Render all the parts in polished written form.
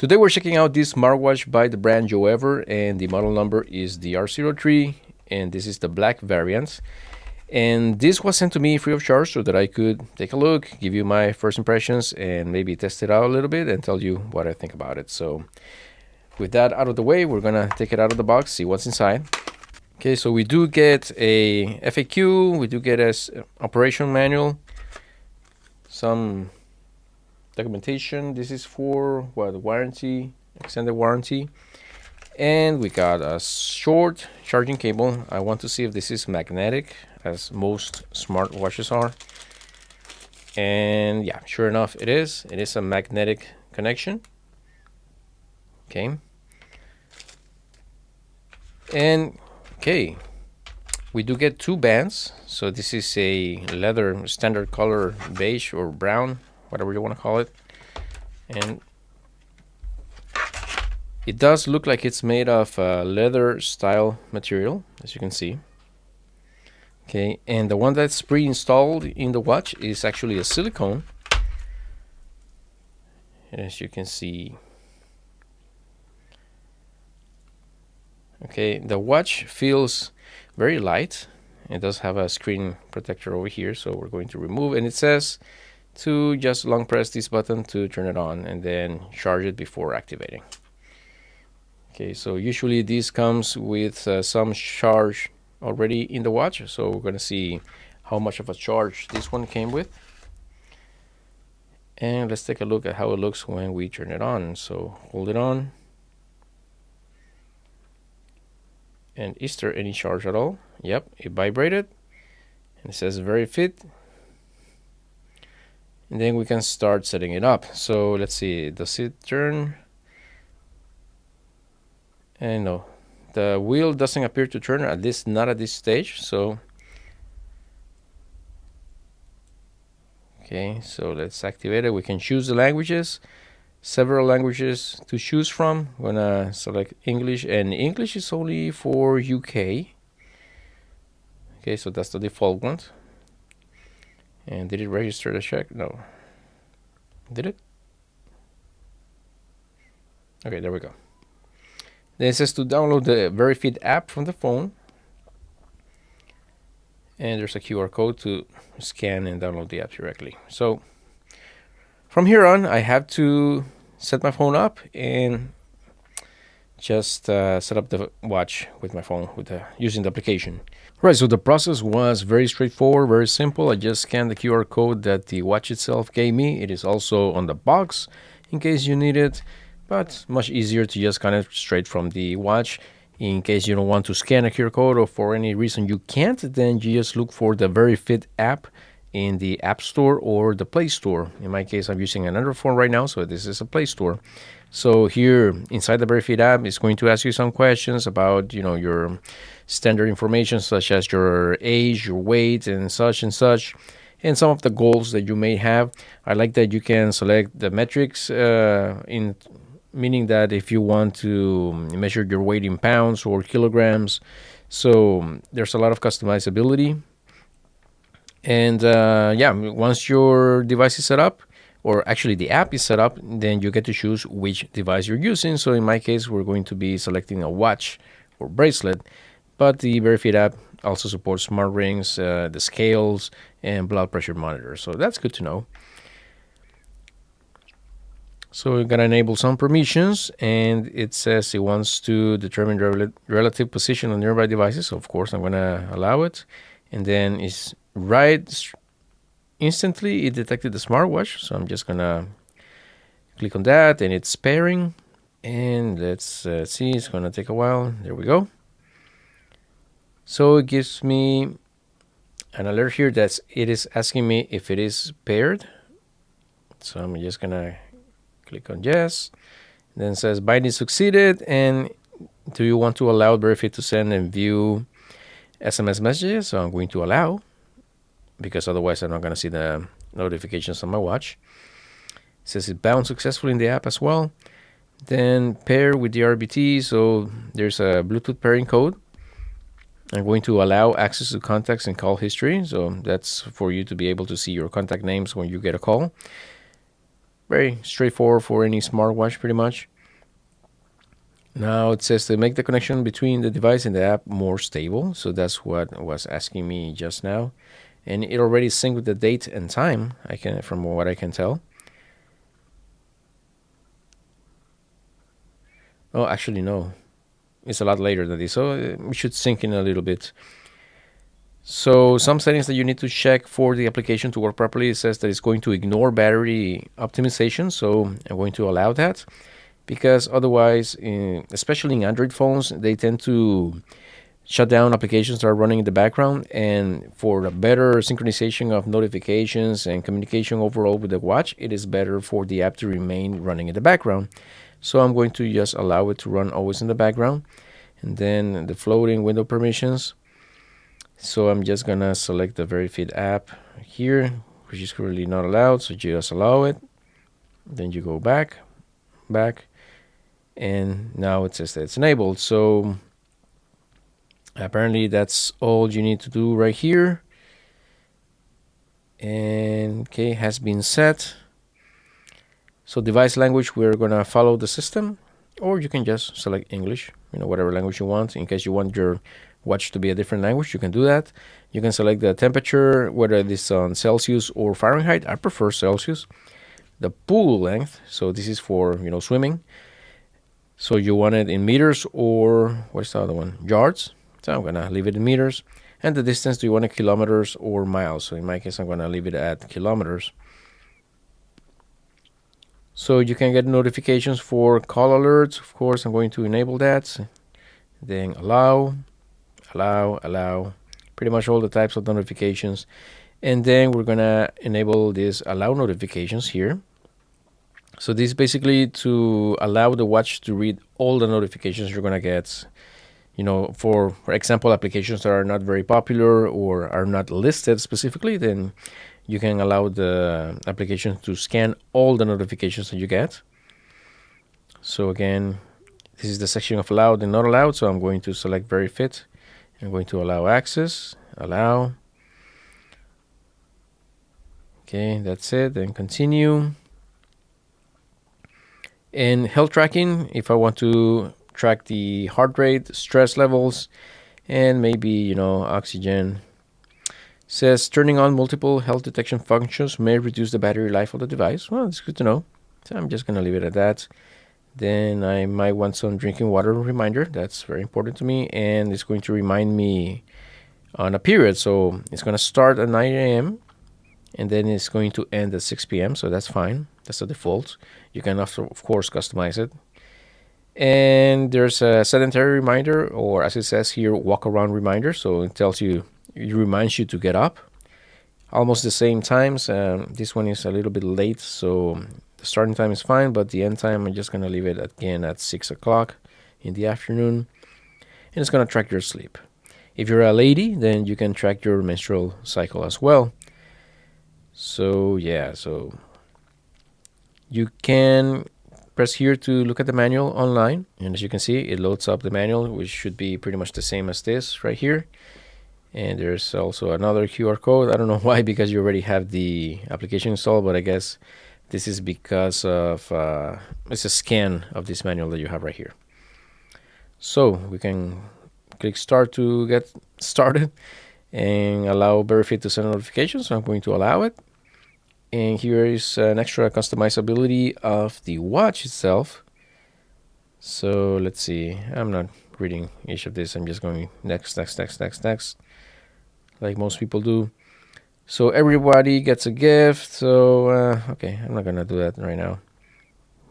Today we're checking out this smartwatch by the brand Yoever, and the model number is the DR03, and this is the black variant. And this was sent to me free of charge so that I could take a look, give you my first impressions, and maybe test it out a little bit and tell you what I think about it. So with that out of the way, we're gonna take it out of the box, see what's inside. Okay, so we do get a FAQ, we do get a operation manual, some documentation. This is for what, warranty, extended warranty, and we got a short charging cable. I want to see if this is magnetic, as most smart watches are, and yeah, sure enough, it is a magnetic connection. Okay, and okay, we do get two bands. So this is a leather standard color, beige or brown, whatever you want to call it, and it does look like it's made of leather style material, as you can see. Okay, and the one that's pre-installed in the watch is actually a silicone, as you can see. Okay, the watch feels very light. It does have a screen protector over here, so we're going to remove, and it says to just long press this button to turn it on and then charge it before activating. Okay, so usually this comes with some charge already in the watch, so we're going to see how much of a charge this one came with. And let's take a look at how it looks when we turn it on. So hold it on. And is there any charge at all? Yep, it vibrated and it says very fit. And then we can start setting it up. So let's see, does it turn? And no, the wheel doesn't appear to turn, at least not at this stage. So okay, so let's activate it. We can choose the languages, several languages to choose from. I'm gonna select English, and English is only for UK. Okay, so that's the default one. And did it register the check? No. Did it? Okay, there we go. Then it says to download the VeryFit app from the phone. And there's a QR code to scan and download the app directly. So from here on, I have to set my phone up and just set up the watch with my phone using the application. Right, so the process was very straightforward, very simple. I just scanned the QR code that the watch itself gave me. It is also on the box in case you need it, but much easier to just connect straight from the watch. In case you don't want to scan a QR code or for any reason you can't, then you just look for the VeryFit app in the App Store or the Play Store. In my case, I'm using another phone right now, so this is a Play Store. So here inside the VeryFit app, it's going to ask you some questions about, your standard information such as your age, your weight, and such, and some of the goals that you may have. I like that you can select the metrics, meaning that if you want to measure your weight in pounds or kilograms. So there's a lot of customizability. And yeah, once your device is set up, or actually the app is set up, then you get to choose which device you're using. So in my case, we're going to be selecting a watch or bracelet, but the VeryFit app also supports smart rings, the scales, and blood pressure monitors. So that's good to know. So we're going to enable some permissions, and it says it wants to determine the relative position on nearby devices. So of course, I'm going to allow it. And then it's instantly it detected the smartwatch, so I'm just gonna click on that, and it's pairing, and let's see, it's gonna take a while. There we go. So it gives me an alert here that it is asking me if it is paired, so I'm just gonna click on yes. Then it says binding succeeded, and do you want to allow VeryFit to send and view SMS messages? So I'm going to allow, because otherwise I'm not going to see the notifications on my watch. It says it bound successfully in the app as well. Then pair with the RBT, so there's a Bluetooth pairing code. I'm going to allow access to contacts and call history, so that's for you to be able to see your contact names when you get a call. Very straightforward for any smartwatch, pretty much. Now it says to make the connection between the device and the app more stable. So that's what was asking me just now. And it already synced with the date and time, from what I can tell. Oh, actually, no. It's a lot later than this, so we should sync in a little bit. So some settings that you need to check for the application to work properly. It says that it's going to ignore battery optimization, so I'm going to allow that, because otherwise, especially in Android phones, they tend to shut down applications that are running in the background, and for a better synchronization of notifications and communication overall with the watch, it is better for the app to remain running in the background. So I'm going to just allow it to run always in the background. And then the floating window permissions. So I'm just gonna select the VeryFit app here, which is currently not allowed, so you just allow it. Then you go back, and now it says that it's enabled. So apparently that's all you need to do right here. And okay, has been set. So device language, we're gonna follow the system, or you can just select English, whatever language you want. In case you want your watch to be a different language, you can do that. You can select the temperature, whether it is on Celsius or Fahrenheit. I prefer Celsius. The pool length, so this is for swimming. So you want it in meters, or what's the other one? Yards. So I'm gonna leave it in meters. And the distance, do you want it kilometers or miles? So in my case, I'm gonna leave it at kilometers. So you can get notifications for call alerts. Of course, I'm going to enable that. Then allow, pretty much all the types of notifications. And then we're gonna enable this allow notifications here. So this is basically to allow the watch to read all the notifications you're gonna get. For example, applications that are not very popular or are not listed specifically, then you can allow the application to scan all the notifications that you get. So again, this is the section of allowed and not allowed. So I'm going to select VeryFit. I'm going to allow access, allow. Okay, that's it. Then continue. And health tracking, if I want to track the heart rate, stress levels, and maybe, oxygen. Says turning on multiple health detection functions may reduce the battery life of the device. Well, it's good to know. So I'm just going to leave it at that. Then I might want some drinking water reminder. That's very important to me. And it's going to remind me on a period. So it's going to start at 9 a.m. and then it's going to end at 6 p.m. So that's fine. That's the default. You can, of course, customize it. And there's a sedentary reminder, or as it says here, walk around reminder. So it tells you, it reminds you to get up. Almost the same times. This one is a little bit late, so the starting time is fine, but the end time, I'm just going to leave it again at 6 o'clock in the afternoon. And it's going to track your sleep. If you're a lady, then you can track your menstrual cycle as well. So yeah, so you can press here to look at the manual online, and as you can see, it loads up the manual, which should be pretty much the same as this right here. And there's also another QR code. I don't know why, because you already have the application installed, but I guess this is because of it's a scan of this manual that you have right here. So we can click start to get started and allow VeryFit to send notifications. So I'm going to allow it. And here is an extra customizability of the watch itself. So let's see. I'm not reading each of this. I'm just going next, like most people do. So everybody gets a gift. So okay, I'm not gonna do that right now.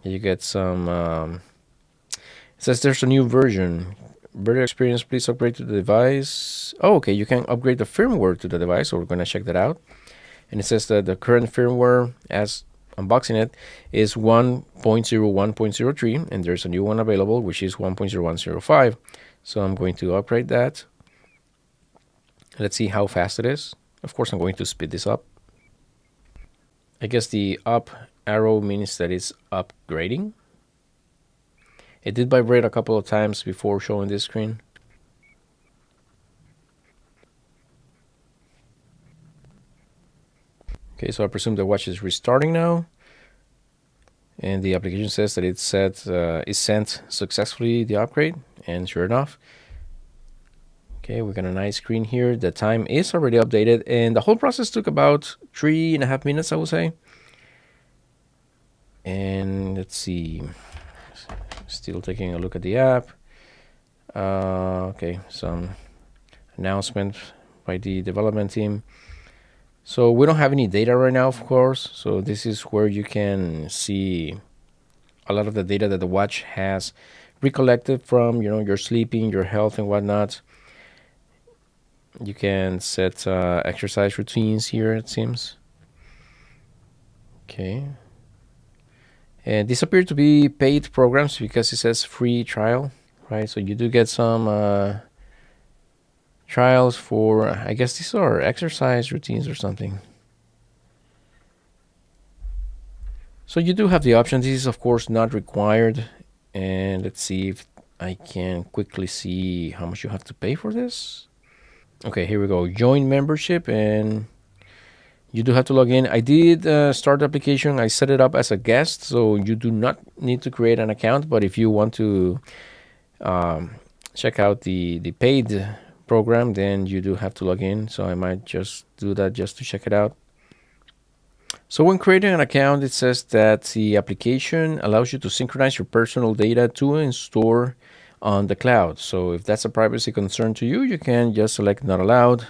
You get some. It says there's a new version. Better experience. Please upgrade to the device. Oh, okay. You can upgrade the firmware to the device. So we're gonna check that out. And it says that the current firmware, as unboxing it, is 1.01.03, and there's a new one available, which is 1.0105. So I'm going to upgrade that. Let's see how fast it is. Of course, I'm going to speed this up. I guess the up arrow means that it's upgrading. It did vibrate a couple of times before showing this screen. Okay, so I presume the watch is restarting now. and the application says that it sent successfully the upgrade, and sure enough. Okay, we got a nice screen here. The time is already updated, and the whole process took about 3.5 minutes, I would say. And let's see, still taking a look at the app. Okay, some announcement by the development team. So we don't have any data right now, of course. So this is where you can see a lot of the data that the watch has recollected from, your sleeping, your health, and whatnot. You can set exercise routines here, it seems. Okay. And these appear to be paid programs because it says free trial, right? So you do get some trials for, I guess these are exercise routines or something. So you do have the option. This is, of course, not required. And let's see if I can quickly see how much you have to pay for this. Okay, here we go. Join membership, and you do have to log in. I did start the application. I set it up as a guest, so you do not need to create an account. But if you want to check out the paid program, then you do have to log in. So I might just do that just to check it out. So when creating an account, it says that the application allows you to synchronize your personal data to and store on the cloud. So if that's a privacy concern to you, you can just select not allowed.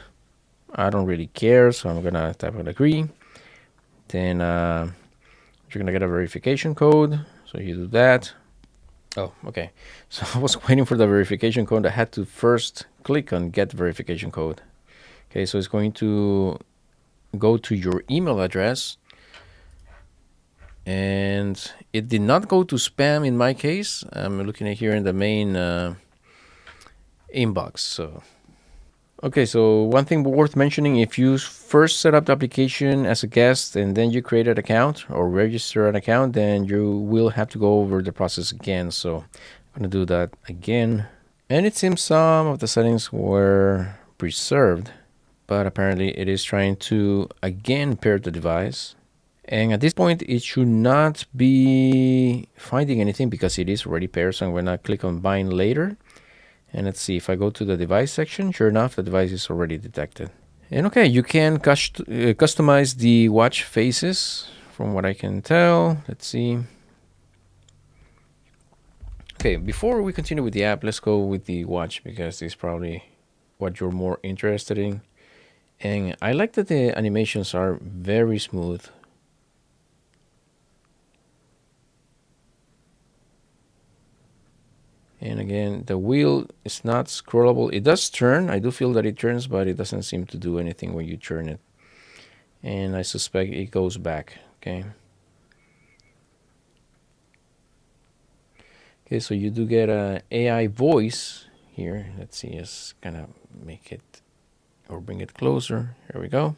I don't really care, so I'm gonna type on agree. Then you're gonna get a verification code, so you do that. Oh, okay. So I was waiting for the verification code. I had to first click on get verification code. Okay, so it's going to go to your email address, and it did not go to spam in my case. I'm looking at here in the main inbox. So okay, so one thing worth mentioning, if you first set up the application as a guest and then you create an account or register an account, then you will have to go over the process again. So I'm going to do that again. And it seems some of the settings were preserved, but apparently it is trying to again pair the device. And at this point, it should not be finding anything because it is already paired. So I'm going to click on bind later. And let's see, if I go to the device section, sure enough, the device is already detected. And okay, you can customize the watch faces from what I can tell. Let's see. Okay, before we continue with the app, let's go with the watch because it's probably what you're more interested in. And I like that the animations are very smooth. And again, the wheel is not scrollable. It does turn. I do feel that it turns, but it doesn't seem to do anything when you turn it. And I suspect it goes back. Okay. Okay, so you do get a AI voice here. Let's see, let's kind of make it or bring it closer. Here we go.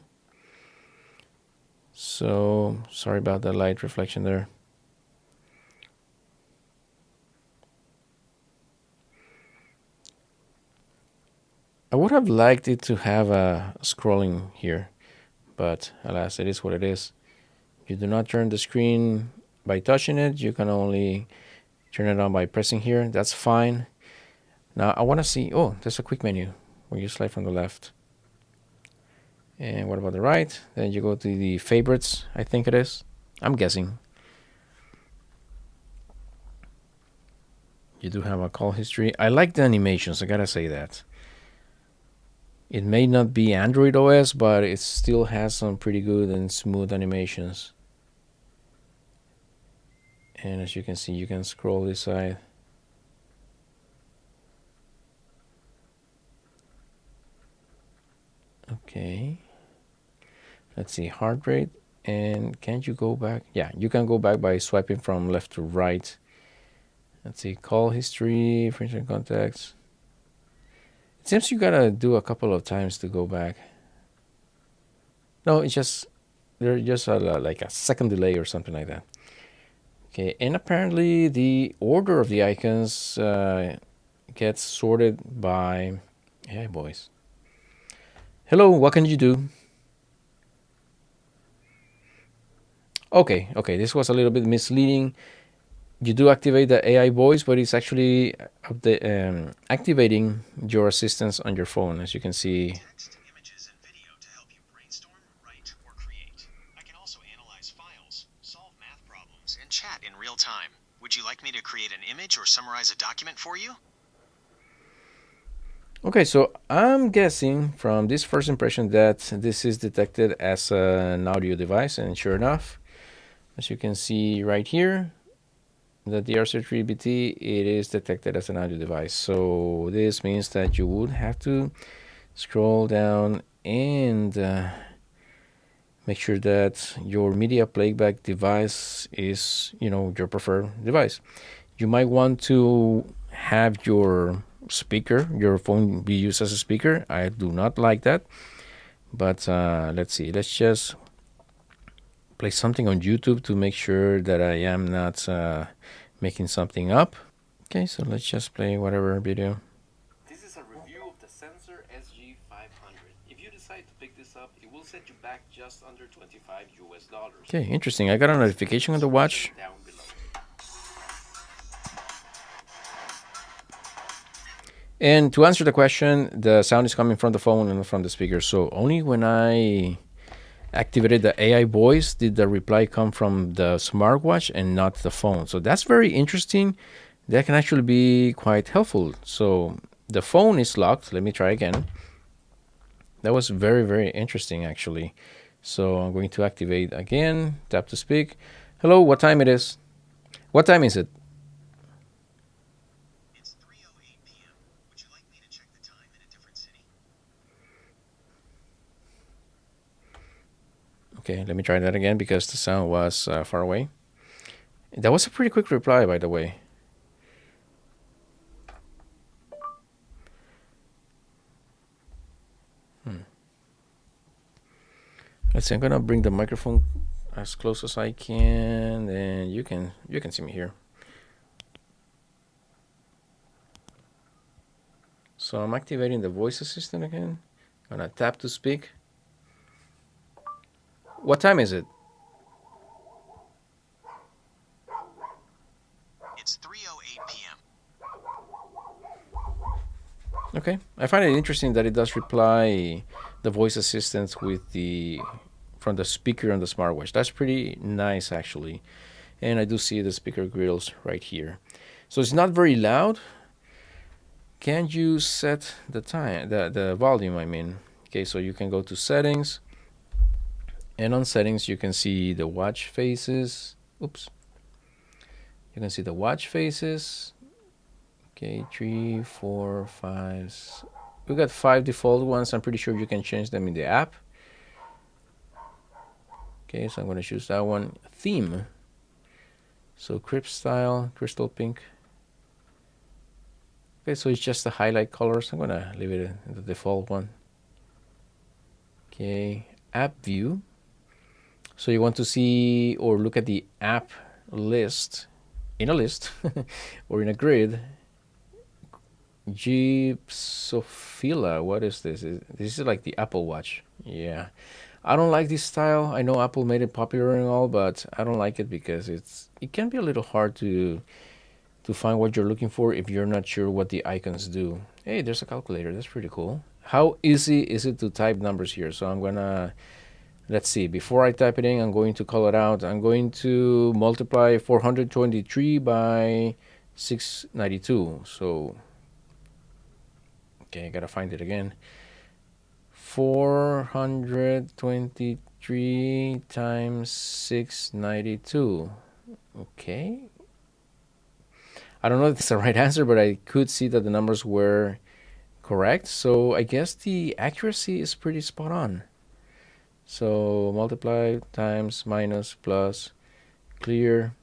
So sorry about the light reflection there. I would have liked it to have a scrolling here, but alas, it is what it is. You do not turn the screen by touching it. You can only turn it on by pressing here. That's fine. Now I want to see, oh, there's a quick menu where you slide from the left. And what about the right? Then you go to the favorites, I think it is. I'm guessing. You do have a call history. I like the animations, I gotta say that. It may not be Android OS, but it still has some pretty good and smooth animations. And as you can see, you can scroll this side. Okay. Let's see, heart rate. And can't you go back? Yeah, you can go back by swiping from left to right. Let's see, call history, frequent contacts. It seems you gotta do a couple of times to go back. No, it's just, there's just like a second delay or something like that. Okay, and apparently the order of the icons gets sorted by, hey boys. Hello, what can you do? Okay, this was a little bit misleading. You do activate the AI voice, but it's actually activating your assistance on your phone, as you can see. Text, images, and video to help you brainstorm, write, or create. I can also analyze files, solve math problems, and chat in real time. Would you like me to create an image or summarize a document for you? Okay, so I'm guessing from this first impression that this is detected as an audio device, and sure enough, as you can see right here, the DR03BT, it is detected as an audio device. So this means that you would have to scroll down and make sure that your media playback device is, your preferred device. You might want to have your speaker, your phone, be used as a speaker. I do not like that, but let's see. Let's just play something on YouTube to make sure that I am not making something up. Okay, so let's just play whatever video. This is a review of the Sensor SG500. If you decide to pick this up, it will set you back just under $25. Okay, interesting. I got a notification on the watch. Down below. And to answer the question, the sound is coming from the phone and from the speaker. So only when I activated the AI voice did the reply come from the smartwatch and not the phone. So that's very interesting. That can actually be quite helpful. So the phone is locked. Let me try again. That was very, very interesting, actually. So I'm going to activate again. Tap to speak. Hello, what time it is? What time is it? It's 3:08 p.m. Would you like me to check the time in a different city? Okay, let me try that again because the sound was far away. That was a pretty quick reply, by the way. Let's see, I'm gonna bring the microphone as close as I can, and you can see me here. So I'm activating the voice assistant again. I'm gonna tap to speak. What time is it? It's 3:08 p.m. Okay, I find it interesting that it does reply the voice assistant with from the speaker on the smartwatch. That's pretty nice, actually. And I do see the speaker grills right here. So it's not very loud. Can you set the time, the volume, I mean? Okay, so you can go to settings, and on settings you can see the watch faces. Oops. You can see the watch faces. Okay, 3, 4, 5. We got 5 default ones. I'm pretty sure you can change them in the app. Okay, so I'm going to choose that one. Theme. So crisp style, crystal pink. Okay, so it's just the highlight colors. I'm going to leave it in the default one. Okay, app view. So you want to see or look at the app list, in a list or in a grid. 𝙭𝚳𝚘𝚘, what is this? This is like the Apple Watch. Yeah, I don't like this style. I know Apple made it popular and all, but I don't like it because it can be a little hard to find what you're looking for if you're not sure what the icons do. Hey, there's a calculator. That's pretty cool. How easy is it to type numbers here? So I'm gonna, let's see, before I type it in, I'm going to call it out. I'm going to multiply 423 by 692. So okay, I gotta find it again. 423 times 692. Okay. I don't know if it's the right answer, but I could see that the numbers were correct. So I guess the accuracy is pretty spot on. So multiply times minus plus clear.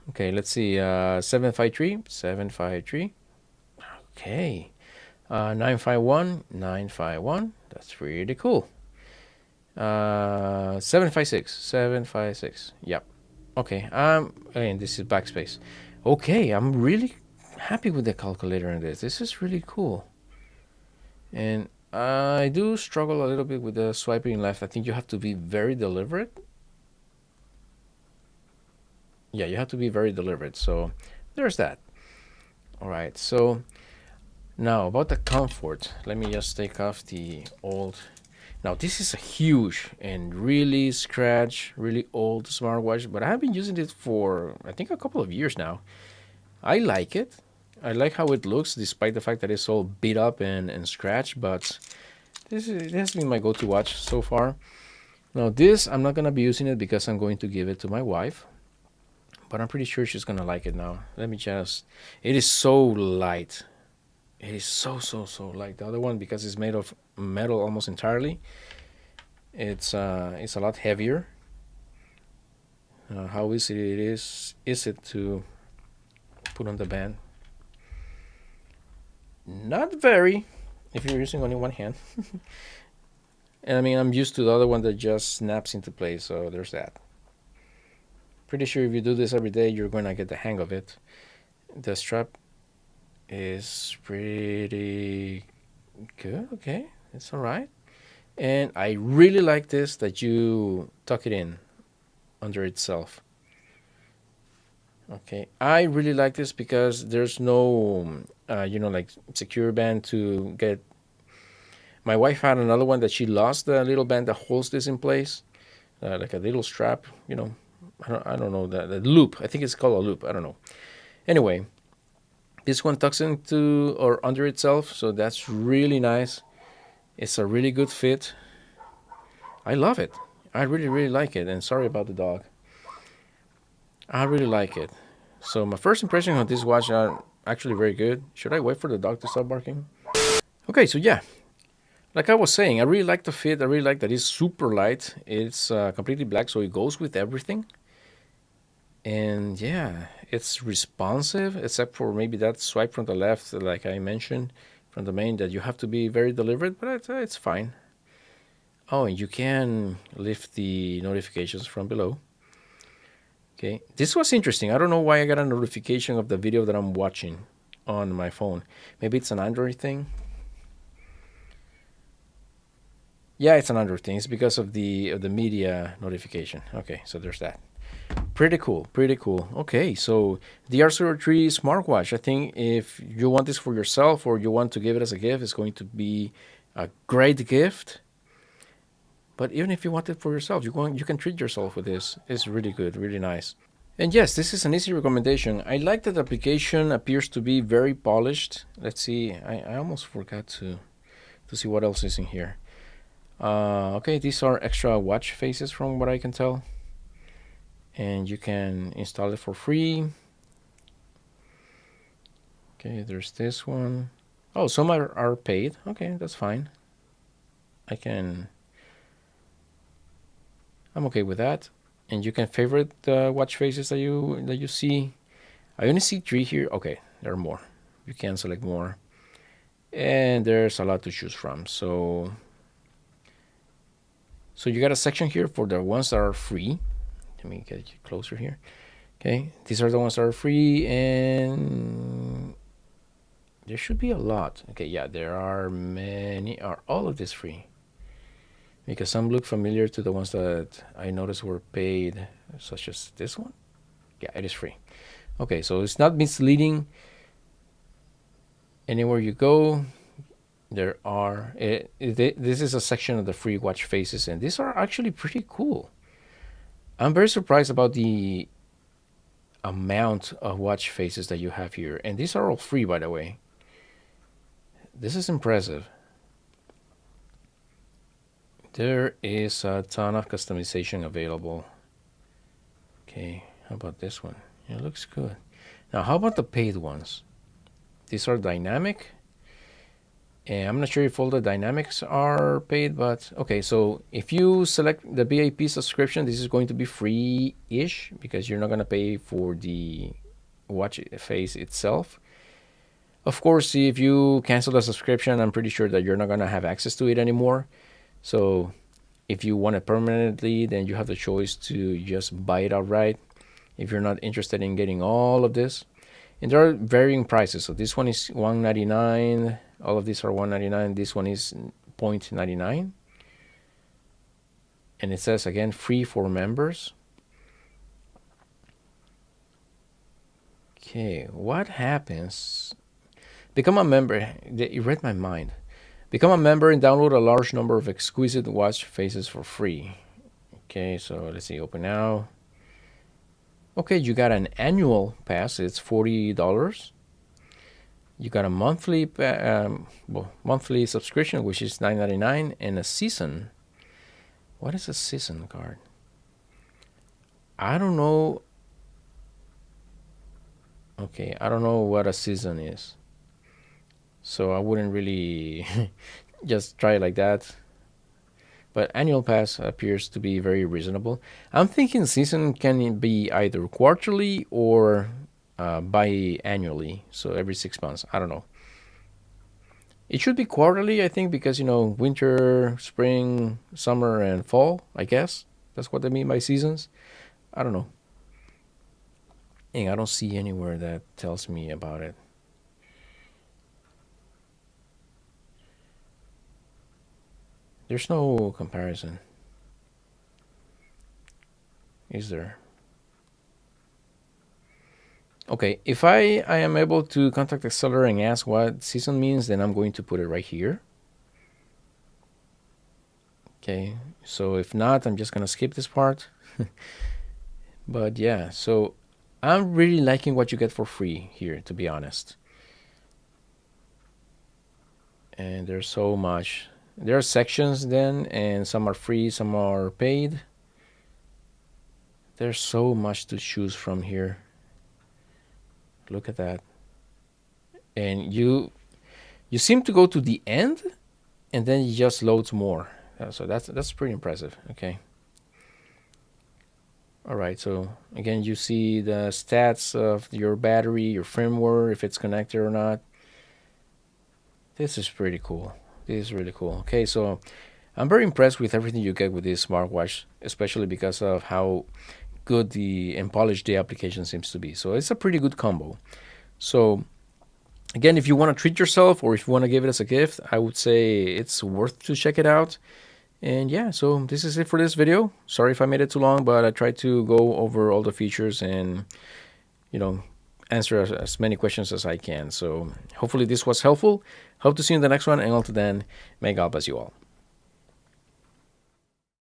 Okay, let's see. 753. Okay. 951. That's really cool. 756. Yep. Okay. And this is backspace. Okay, I'm really happy with the calculator in this. This is really cool. And I do struggle a little bit with the swiping left. I think you have to be very deliberate. Yeah, you have to be very deliberate. So there's that. All right, so now about the comfort. Let me just take off the old. Now this is a huge and really really old smartwatch, but I have been using it for I think a couple of years now. I like it. I like how it looks despite the fact that it's all beat up and scratched, but this has been my go-to watch so far. Now this, I'm not gonna be using it because I'm going to give it to my wife, but I'm pretty sure she's gonna like it now. Let me just, it is so light. It is so light. The other one, because it's made of metal almost entirely, it's a lot heavier. How easy it is it to put on the band? Not very, if you're using only one hand. And I mean, I'm used to the other one that just snaps into place, so there's that. Pretty sure if you do this every day, you're going to get the hang of it. The strap is pretty good. Okay, it's all right. And I really like this that you tuck it in under itself. Okay, I really like this because there's no, like secure band to get. My wife had another one that she lost the little band that holds this in place, like a little strap. I don't know the loop. I think it's called a loop. I don't know. Anyway, this one tucks into or under itself, so that's really nice. It's a really good fit. I love it. I really like it. And sorry about the dog. I really like it. So my first impression of this watch are actually very good. Should I wait for the dog to stop barking? Okay, so yeah, like I was saying, I really like the fit. I really like that it's super light. It's completely black, so it goes with everything. And yeah, it's responsive, except for maybe that swipe from the left, like I mentioned, from the main, that you have to be very deliberate, but it's fine. Oh, and you can lift the notifications from below. Okay, this was interesting. I don't know why I got a notification of the video that I'm watching on my phone. Maybe it's an Android thing. Yeah, it's an Android thing. It's because of the media notification. Okay, so there's that. Pretty cool. Okay, so the DR03 smartwatch. I think if you want this for yourself or you want to give it as a gift, it's going to be a great gift. But even if you want it for yourself, you can treat yourself with this. It's really good, really nice. And yes, this is an easy recommendation. I like that the application appears to be very polished. Let's see. I almost forgot to see what else is in here. Okay, these are extra watch faces from what I can tell. And you can install it for free. Okay, there's this one. Oh, some are paid. Okay, that's fine. I'm okay with that. And you can favorite the watch faces that you see. I only see 3 here. Okay, there are more. You can select more. And there's a lot to choose from. So you got a section here for the ones that are free. Let me get you closer here. Okay, these are the ones that are free, and there should be a lot. Okay, yeah, there are many. Are all of this free? Because some look familiar to the ones that I noticed were paid, such as this one. Yeah, it is free. Okay, so it's not misleading. Anywhere you go, there are. This is a section of the free watch faces, and these are actually pretty cool. I'm very surprised about the amount of watch faces that you have here. And these are all free, by the way. This is impressive. There is a ton of customization available. Okay, how about this one? It looks good. Now, how about the paid ones? These are dynamic. And I'm not sure if all the dynamics are paid, but okay, so if you select the VIP subscription, this is going to be free-ish because you're not going to pay for the watch face itself. Of course, if you cancel the subscription, I'm pretty sure that you're not going to have access to it anymore. So if you want it permanently, then you have the choice to just buy it outright if you're not interested in getting all of this. And there are varying prices. So this one is $1.99. All of these are $1.99. This one is $0.99. And it says again, free for members. Okay, what happens? Become a member. You read my mind. Become a member and download a large number of exquisite watch faces for free. Okay, so let's see, open now. Okay, you got an annual pass. It's $40. You got a monthly monthly subscription, which is $9.99, and a season. What is a season card? I don't know. Okay, I don't know what a season is. So I wouldn't really just try it like that. But annual pass appears to be very reasonable. I'm thinking season can be either quarterly or biannually, so every 6 months. I don't know. It should be quarterly, I think, because, you know, winter, spring, summer, and fall, I guess. That's what they mean by seasons. I don't know. And I don't see anywhere that tells me about it. There's no comparison. Is there? Okay, if I am able to contact the seller and ask what season means, then I'm going to put it right here. Okay, so if not, I'm just gonna skip this part. But yeah, so I'm really liking what you get for free here, to be honest. And there's so much. There are sections then, and some are free, some are paid. There's so much to choose from here. Look at that. And you seem to go to the end, and then it just loads more. So that's pretty impressive. Okay. All right. So again, you see the stats of your battery, your firmware, if it's connected or not. This is pretty cool. This is really cool. Okay, so I'm very impressed with everything you get with this smartwatch, especially because of how good and polished the application seems to be. So it's a pretty good combo. So again, if you want to treat yourself or if you want to give it as a gift, I would say it's worth to check it out. And yeah, so this is it for this video. Sorry if I made it too long, but I tried to go over all the features and, you know, answer as many questions as I can. So hopefully this was helpful. Hope to see you in the next one. And until then, may God bless you all.